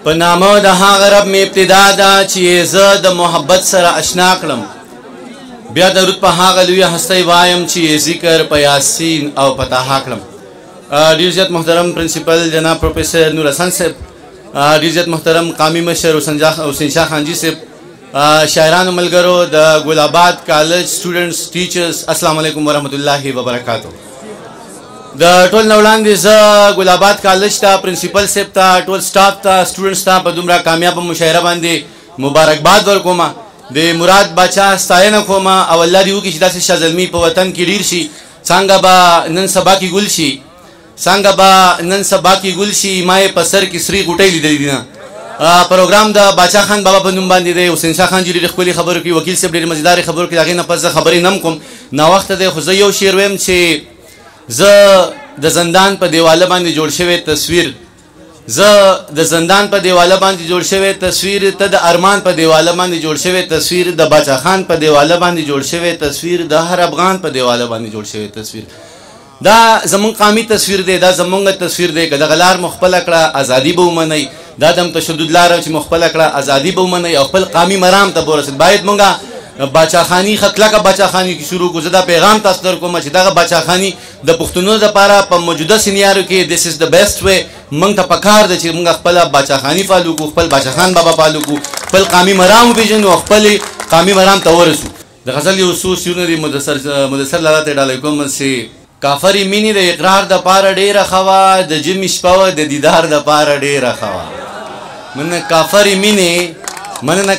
په نامه د هغه رب مې ابتدا ده چې زه د محبت سره اشنا کړم. بیا درود په هغه لوی هستی وایم چې ذکر په یاسین او په طه کړم. ډېر زیات محترم پرنسپل جناب پروفیسر نور حسن صاحب، ډېر زیات محترم قومي مشر حسین شاه خانجي صاحب، شاعرانو ملګرو، د ګل آباد کالج سټوډنټس، ټیچرز، السلام علیکم ورحمت الله وبرکاتو. د ټول نه وړاندې زه ګل آباد کالج ته، پرنسپل صاحب ته، ټول سټاف ته، سټوډنټس ته په دومره کامیابه مشاعره باندې مبارکباد ورکوم. د مراد باچا ستاینه کوم او الله دې وکړي چې داسې شاه زلمي په وطن کې ډېر شي. څنګه به نن سبا کې ګل شي، څنګه به نن سبا کې ګل شي. ما یې په سر کې سرې غوټۍ لیدلې دي نه. پروګرام د باچا خان بابا په نوم باندې دی. حسین شاه خان جي ډېرې ښکلې خبرې کوي، وکیل صاحب ډېرې مزیدارې خبرې کوي. د هغې نه پس زه خبرې نه کوم، ناوخته دی. خو زه یو شعر ویم چې زه د زندان په دیواله باندې جوړ شوی تصویر، زه د زندان په دیواله باندې جوړ شوی تصویر، ته د ارمان په دیواله باندې جوړ شوی تصویر، د باچا خان په دیواله باندې جوړ شوی تصویر، د هر افغان په دیواله باندې جوړ شوی تصویر. دا زمونږ قومي تصویر دی، دا زمونږ تصویر دی. که دغه لار مو خپله کړه ازادي به ومنئ، دا د تشدد لاره چې مو خپله کړه ازادي به ومنئ او خپل قومي مرام ته به ورسېد. باید مونږه باچا خاني کلکه باچا خاني کې شروع کړو. زه دا پیغام تاسو ته درکوم چې دغه باچا خاني د پښتنو لپاره په موجوده سینیارو کې this is the best way. موږ ته پکار ده چې موږ خپله باچا خاني فالو کړو، خپل باچا خان بابا فالو کړو، خپل قومي مرام وپېژنو او خپل قومي مرام ته ورسو. د غزل یو څو سیرونه دي مدثر لاله ته ډالۍ کوم چې کافرې مینې د اقرار د پاره ډېره ښه وه، د ژمي شپه وه د دیدار د پاره ډېره ښه وه. مننه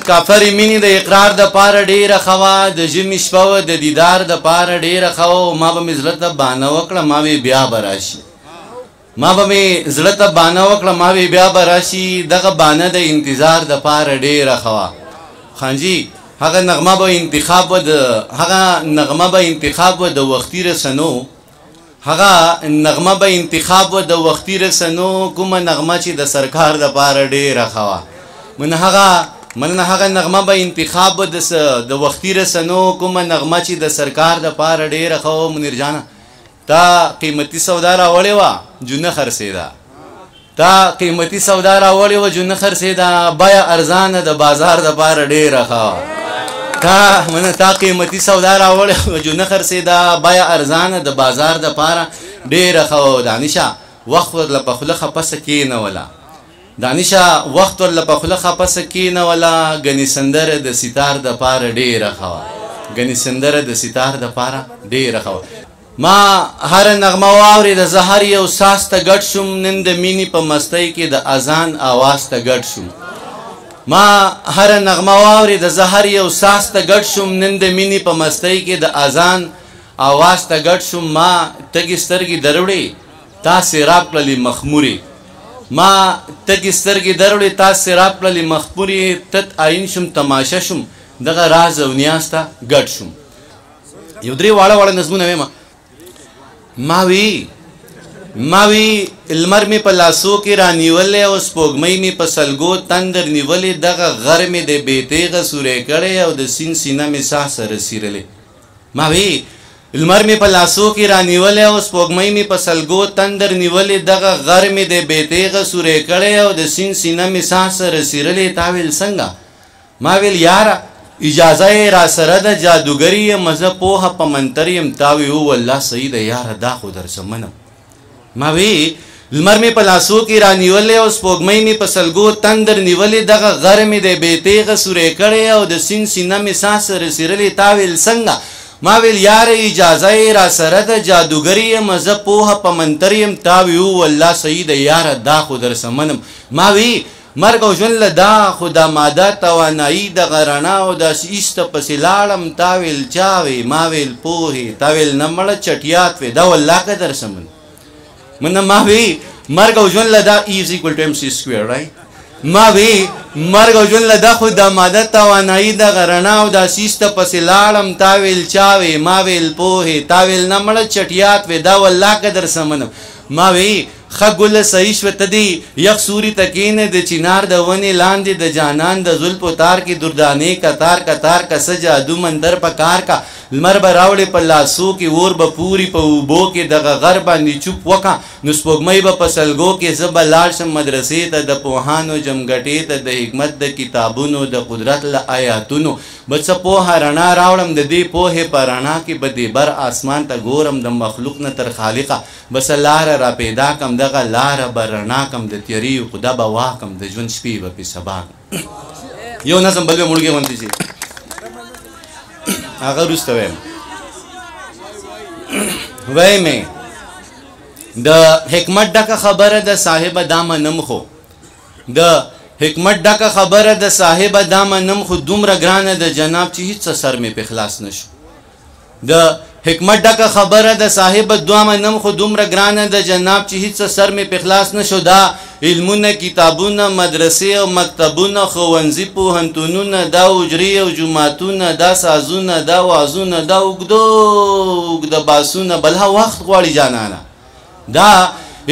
کافرې مینې د اقرار د پاره ډېره ښه وه، د ژمي شپه وه د دیدار د پاره ډېره ښه وه. ما به مې زړه ته بانه وکړه، ما وې بیا به راشي. ما به مې زړه ته بانه وکړه، ما وې بیا به راشي. دغه بانه د انتظار د پاره ډېره ښه وه. خانجي هغه نغمه به انتخاب و د وختي رسنو، هغه نغمه به انتخاب و د وختي رسنو، کومه نغمه چې د سرکار د پاره ډېره ښه وه. مننه هغه نغمه به انتخاب و د وختي رسنو، کومه نغمه چې د سرکار د پاره ډېره ښه وه. منیر جانه تا قیمتي سودا راوړې وه جونه خرڅېده، تا قیمتي سودا راوړې وه جونه خرڅېده، بیه ارزانه د بازار د پاره ډېره ښه وه. تا قیمتي سودا راوړې وه جونه خرڅېده، بیه ارزانه د بازار د پاره ډېره ښه وه. دانشه وخت ورله په خوله خپسه کېنوله، دانشه وخت ورله په خوله خپسه کېنوله، ګنې سندره د ستار د پاره ډېره ښه وه، ګنې سندره د ستار د پاره ډېره ښه وه. ما هره نغمه واورېده، زه هر یو ساس ته ګډ شوم، نن د مینې په مستۍ کې د اذان اواز ته ګډ شوم. ما هره نغمه واورېده، زه هر یو ساس ته ګډ شوم، نن د مینې په مستۍ کې د اذان اواز ته ګډ شوم. ما تږې سترګې دروړې تاسې راکړلې مخمورې، ما تږې سترګې دروړې تاسې راکړلې مخمورې، تت آیین شوم تماشه شوم، دغه راز او نیاز ته ګډ شوم. یو درې واړه نظمونه ویمه. ما وی لمر مې په لاسو کې رانیولې او سپوږمۍ مې په سلګو تندر نیولې، دغه غر مې د بېتیغه سوری کړی او د سیند سینه مې ساه سره سیرلې. ما وی لمر مې په لاسو کې رانیولې او سپوږمۍ مې په سلګو تندر نیولې، دغه غر مې د بېتیغه سوری کړی او د سیند سینه مې ساه سره سیرلې. تا ویل څنګه؟ ما ویل یاره اجازه یې را سره ده، جادوګري یم زه پوهه په منتر یم. تا وی والله صحیح ده یاره دا خو درڅه منم. ما وی لمر مې په لاسو کې رانیولې او سپوږمۍ مې په سلګو تندر نیولې، دغه غر مې د بېتیغه سوری کړی او د سیند سینه مې ساه سره سیرلې. تا ویل څنګه؟ ما ویل یاره اجازه یې را سره ده، جادوګري یم زه پوهه په منتر یم. تا وی والله صحیح ده یاره دا خو درڅه منم. ما وی مرګ او ژوند له دا خو دا ماده توانایي دغه رڼا او داسې ایسته پسې لاړم. تا ویل چا وی؟ ما ویل پوهې. تا ویل نه مړه چټیات وی، دا والله که درڅه منم. ما وی مرګ او ژوند له دا is equal to mc square, right? ما وی مرګ او ژوند له دا خو دا ماده توانایي دغه رڼا او داسې ایسته پسې لاړم. تا ویل چا وی؟ ما ویل پوهې. تا ویل نه مړه چټیات وی، دا والله که درڅه منم. ما وی ښه ګله صحیح شوه ته دې یخ سوري ته کښېنه، د چنار د ونې لاندې د جانان د زلفو تار کې دردانې کتار کتار که څه جادو مندر په کار کا، لمر به راوړې په لاسو کې اور به پوري په اوبو کې دغه غر باندې چوپ وکړه نو سپوږمۍ به په سلګو کې زه به لاړ شم مدرسې ته د پوهانو جمګټې ته د حکمت د کتابونو د قدرت له آیاتونو به څه پوهه رڼا راوړم د دې پوهې په رڼا کې به دې بر آسمان ته ګورم د مخلوق نه تر خالقه بس لاره را پیدا کم دغه لاره به رڼا کم د تیریو خدا به واکم د ژوند شپې به پې سبا یو نظم بل به مړګې غونتی شي هغه وروسته وایم مې د حکمت ډکه خبره د صاحبه دا منم خو د حکمت ډکه خبره د صاحبه دا منم خو دومره ګرانه د جناب چې هیڅ سر مې په خلاص نشو د حکمت ډکه خبره د صاحبه دوا منم خو دومره ګرانه د جناب چې هیڅ سر مې په خلاص نشو دا علمونه کتابونه مدرسې او مکتبونه ښوونځي پوهنتونونه دا حجرې او جوماتونه دا سازونه دا وازونه دا اوږده باسونه بلها وخت غواړي جانانه دا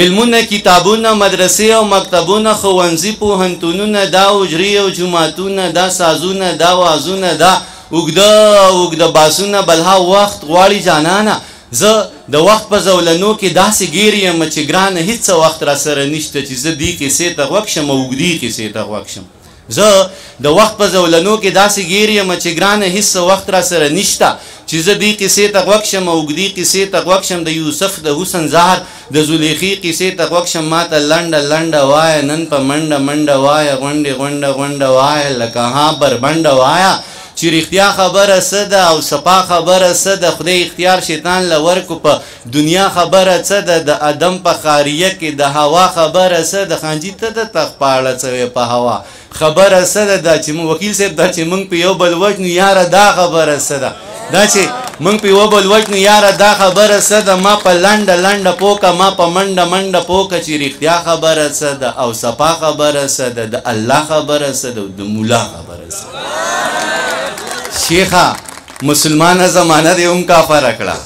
علمونه کتابونه مدرسې او مکتبونه ښوونځي پوهنتونونه دا حجرې او جوماتونه دا سازونه دا وازونه دا اوږده باسونه بلها وخت غواړي جانانه زه د وخت په زولنو کې داسې ګیر یم چې ګرانه هیڅ وخت را سره نشته چې زه دې کیسې ته غوږ شم او اوږدې کیسې ته غوږ شم زه د وخت په زولنو کې داسې ګیر یم چې ګرانه هیڅ وخت را سره نشته چې زه دې کیسې ته غوږ شم او اوږدې کیسې ته غوږ شم د یوسف د حسن زهر د زلیخې کیسې ته غوږ شم ما ته لنډه وایه نن په منډه وایه غونډه وایه لکه ها بربنډه وایه چې رښتیا خبره څه ده او صفا خبره څه ده خدای اختیار شیطان له ورکو په دنیا خبره څه ده د ادم په خاریه کې د هوا خبره څه ده خانجي ته د تخپاړه څه په هوا خبره څه ده دا چې وکیل صاحب دا چې موږ په یو بل وجنو یاره دا خبره څه ده دا چې موږ په یو بل وجنو یاره دا خبره څه ده ما په لنډه پوکه ما په منډه پوکه چې رښتیا خبره څه ده او صفا خبره څه ده د الله خبره څه ده د مولا خبره څه شیخه مسلمانه زمانه دې هم کافر کړه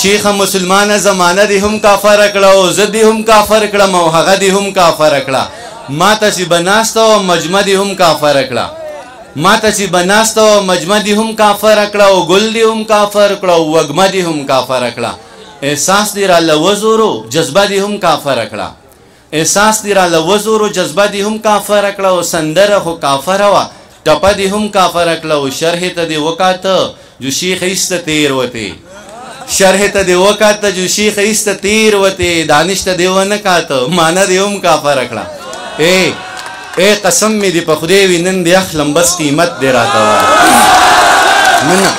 شیخه مسلمانه زمانه دې هم کافر کړه او زه دې هم کافر کړم او هغه دې هم کافر کړه ما ته چې بناسته او مجمع دې هم کافر کړه ما ته چې بناسته او مجمع دې هم کافر کړه او ګل دې هم کافر کړه او وږمه دې هم کافر کړه احساس دې را لوزورو جذبه دې هم کافر کړه احساس دې را لوزورو جذبه دې هم کافر کړه او سندره خو کافر وه ټپه دې هم کافر کړه او شرح ته دې وکاته جو شیخ ایسته تیر وته شرح ته دې وکاته جو شیخ ایسته تیر وته دانش ته دې ونه کاته معنا دې هم کافر کړه اے قسم مې دې په خدای وي نن دې اخلم بس قیمت دې راته وایه نه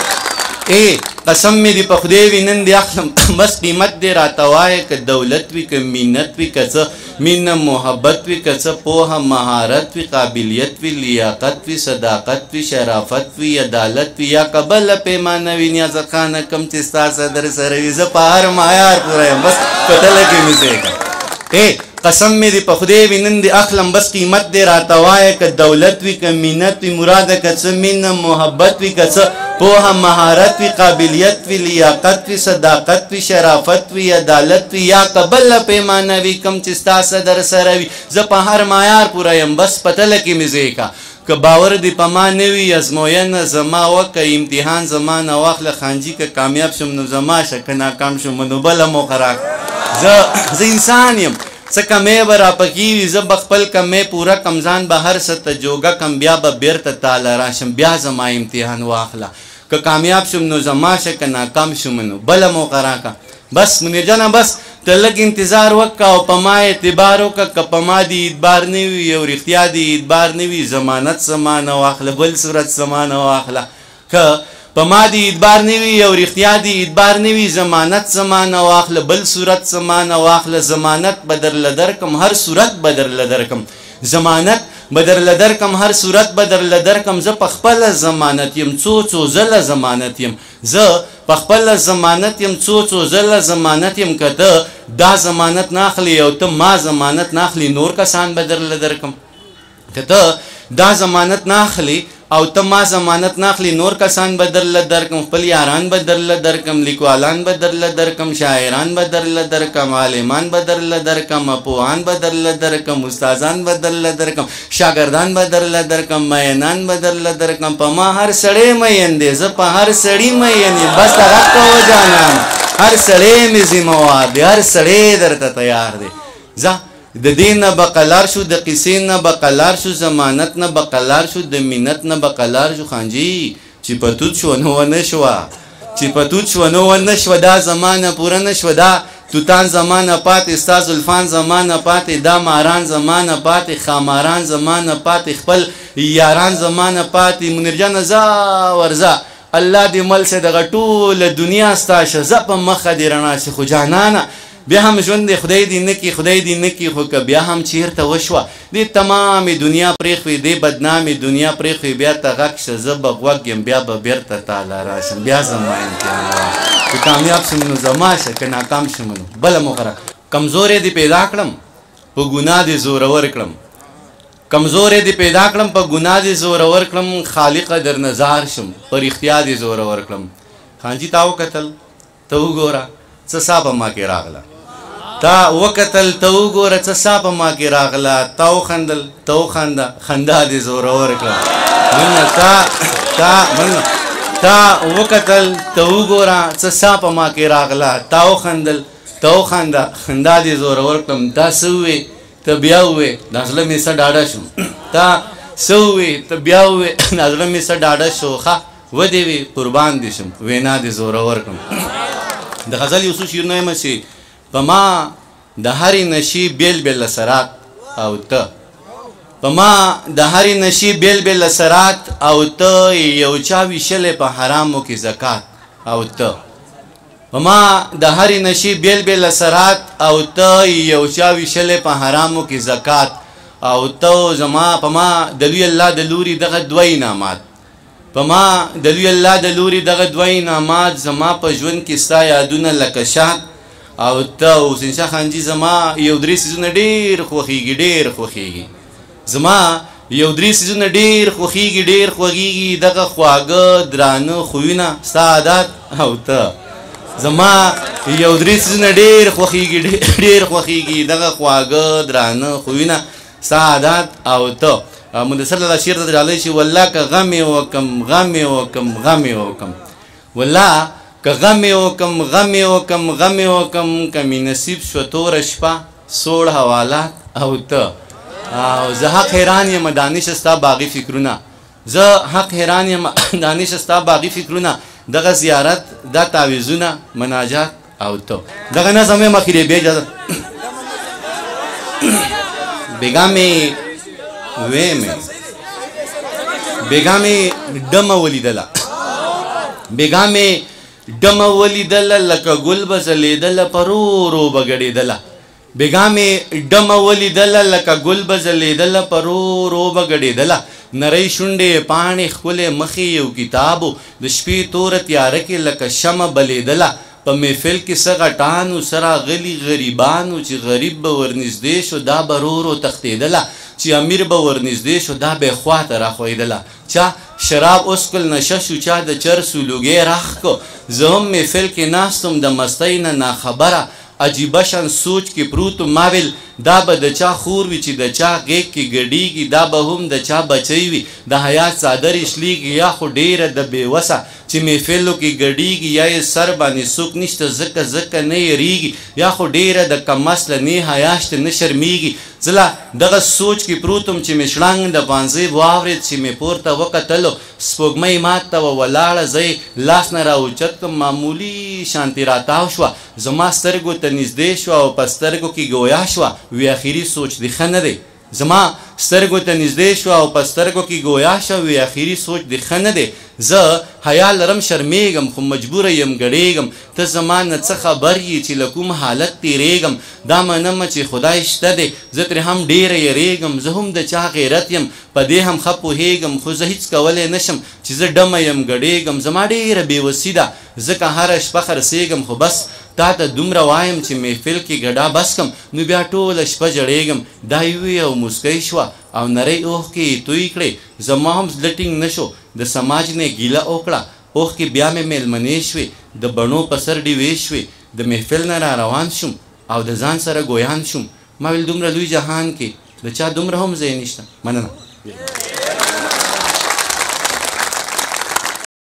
قسم مې دې په خدای وي نن دې اخلم بس قیمت دې راته وایه که دولت وي که مینت وي که څه مینه محبت وي که څه پوهه مهارت وي قابلیت وي لیاقت وي صداقت وي شرافت وي عدالت وي یا که بله پیمانه وي نیازه خانه کم چې ستا صدر سره وي زه په هر معیار پوره یم بس په تله کې مې ځای کړه قسم مې دې په خدای وي نن دې اخلم بس قیمت دې راته وایه که دولت وي که مینت وي مراده که څه مینه محبت وي که څه پوهه مهارت وي قابلیت وي لیاقت وي صداقت وي شرافت وي عدالت وي یا که بله پیمانه وي کم چې ستا صدر سره وي زه په هر معیار پوره یم بس په تله کې مې ځای کا که باور دې په ما نه وي ازموینه زما وکه امتحان زما نه واخله خانجي که کامیاب شم نو زما شه که ناکام شم نو بله موخه راکړه زه انسان یم څه کمی به راپکې وي زه به خپل کمی پوره کم ځان به هر څه ته جوګه کم بیا به بیرته تاله راشم بیا زما امتحان واخله که کامیاب شم نو زما شه که ناکام شم نو بله موقع راکړه بس منیر جانه بس ته لږ انتظار وکړه او په ما اعتبار وکړه که په ما دې اعتبار نه وي او رښتیا دې اعتبار نه وي ضمانت زمانه واخله بل صورت زمانه واخله که په ما دې اعتبار نه وي او رښتیا دې اعتبار نه وي ضمانت زمانه واخله بل صورت زمانه واخله ضمانت به درله درکم هر صورت به درله درکم ضمانت به درله درکم هر صورت به درله درکم زه په خپله ضمانت یم څو ځله ضمانت یم زه په خپله ضمانت یم څو ځله ضمانت یم که ته دا ضمانت نه اخلي او ته ما ضمانت نه اخلي نور کسان به درله درکم که ته دا ضمانت نه اخلي او ته ما ضمانت ناخلی نور کسان به درله درکم خپل یاران به درله درکم لیکوالان به درله درکم شاعران به درله درکم عالمان به درله درکم پوهان به درله درکم استادان به درله درکم شاګردان به درله درکم مینان به درله درکم په ما هر سړی مین دی زه په هر سړي مین یم بس هغه کوه جانان هر سړی مې ذمهوار دی هر سړی درته تیار دی ځه د دې نه به قلار شو د قصې نه به قلار شو ضمانت نه به قلار شو د منت نه به قلار شو خانجي چې په توت شوه نو ونه شوه چې په توت شوه نو ونه شوه دا زمانه پوره نه شوه دا توتان زمانه پاتې ستا زلفان زمانه پاتې دا ماران زمانه پاتې خاماران زمانه پاتې خپل یاران زمانه پاتې منیرجانه ځه ورځه الله دې مل سه دغه ټوله دنیا ستا شه زه په مخه دې رڼا شي خو جانانه بیا هم ژوند دی خدای دې نه کړي خدای دې نه کړي خو که بیا هم چېرته وشوه دې تمامې دنیا پرېښوي دې بدنامې دنیا پرېښوي بیا ته غږ شه زه به غوږ یم بیا به بېرته تاله راشم بیا زما امتحان وه که کامیاب شم نو زما شه که ناکام شم نو بله مقره کمزوری دې پیدا کړم په ګناه دې زورور کړم کمزوری دې پیدا کړم په ګناه دې زورور کړم خالقه در نظار شم په رښتیا دې زورور کړم خانجي تا وکتل ته وګوره څه سا په ما کې راغله تا وکتل ته وګوره څه سا په ما کې راغله تا وخندل ته وخنده خندا دې زورور کړه مننه تا وکتل ته وګوره څه سا په ما کې راغله تا وخندل ته وخنده خندا دې زورور کړم تا څه ووې ته بیا ووې دا زړه مې څه ډاډه شو تا څه ووې ته بیا ووې دا زړه مې څه ډاډه شو ښه ودې وې قربان دې شم وینا دې زورور کړم د غزل یو څو شعرونه یم چې په ما د هرې نشي بیل بیل اثرات او ته په ما د هرې نشي بیل بیل اثرات او ته یو چا ویشلی په حرامو کې زکات او ته په ما د هرې نشي بیل بیل اثرات او ته یو چا ویشلی په حرامو کې زکات او ته زما په ما د لوی الله د لوري دغه دوه انعامات په ما د لوی الله د لوري دغه دوه انعامات زما په ژوند کې ستا یادونه لکه شات او ته حسین شاه خانجي زما یو درې څیزونه ډېر خوښېږي ډېر خوښېږي زما یو درې څیزونه ډېر خوښېږي ډېر خوښېږي دغه خواږه درانه خویونه ستا عادت او ته زما یو درې څیزونه ډېر خوښېږي ډېر خوښېږي دغه خواږه درانه خویونه ستا عادت او ته مدثر الله شعر ته راغلی چې والله که غم یې وکم غم یې وکم غم یې وکم والله که غم یې وکم غم یې وکم غم یې وکم که مې نصیب شوه توره شپه سوړ حوالات او ته او زه حق حیران یم دانش ستا باغي فکرونه زه حق حیران یم دانش ستا باغي فکرونه دغه زیارت دا تعویضونه مناجات او ته دغه نظم یم اخرې بیا اجازه بېګا مې وې مې بېګا مې ډمه ولیدله بېګا مې ډمه ولیدله لکه ګل به ځلېدله په رو رو به ګډېدله بېګا مې ډمه ولیدله لکه ګل به ځلېدله په رو رو به ګډېدله نری شونډې پاڼې ښکلې مخې یو کتابو د شپې توره تیاره کې لکه شمه بلېدله په محفل کې څه غټانو سره غلي غریبانو چې غریب به ورنږدې شو دا به رو رو تښتېدله چې امیر به ورنږدې شو دا به یې خواته راښویدله چا شراب اسکل نشه شو چا د چرسو لوګی راخ کو زه هم محفل کې ناستم د مستۍ نه ناخبره عجیبه شان سوچ کې پروت ما ویل دا به د چا خور وي چې د چا غیږ کې ګډیږي دا به هم د چا بچی وي د حیات څادرې شلیږي یا خو ډیره د بېوسه چې محفلو کې ګډیږي یا یې سر باندې څوک نشته ځکه نه یریږي یا خو ډیره د کم اصله نه حیا شته نه شرمیږي زه لا دغه سوچ کې پروت وم چې مې شړنګ د پانځې واورېد چې مې پورته وکتلو سپوږمۍ ماته وه ولاړه زه یې لاس نه راوچت کړم معمولي شانتې راتاو شوه زما سترګو ته نږدې شوه او په سترګو کې ګویا شوه وی اخري سوچ دې ښه نه دی زما سترګو ته نږدې شوه او په سترګو کې ګویا شوه وی اخري سوچ دې ښه نه دی زه حیا لرم شرمیږم خو مجبوره یم ګډېږم ته زما نه څه خبر یې چې له کوم حالت تېرېږم دا منمه چې خدای شته دی زه ترې هم ډېره یریږم زه هم د چا غیرت یم په دې هم ښه پوهېږم خو زه هېڅ کولی نشم چې زه ډمه یم ګډېږم زما ډېره بېوسي ده ځکه هره شپه خرڅېږم خو بس تا ته دومره وایم چې محفل کې ګډا بس کم نو بیا ټوله شپه ژړېږم دا یې او موسکی شوه او نری اوښکې یې توی کړې زما هم زړه ټینګ نه شو د سماج نه ګیله وکړه اوښکې بیا مې میلمنې شوې د بڼو په سر ډیوې شوې د محفل نه را روان شوم او د ځان سره ګویان شوم ما ویل دومره لوی جهان کې د چا دومره هم ځای نشته مننه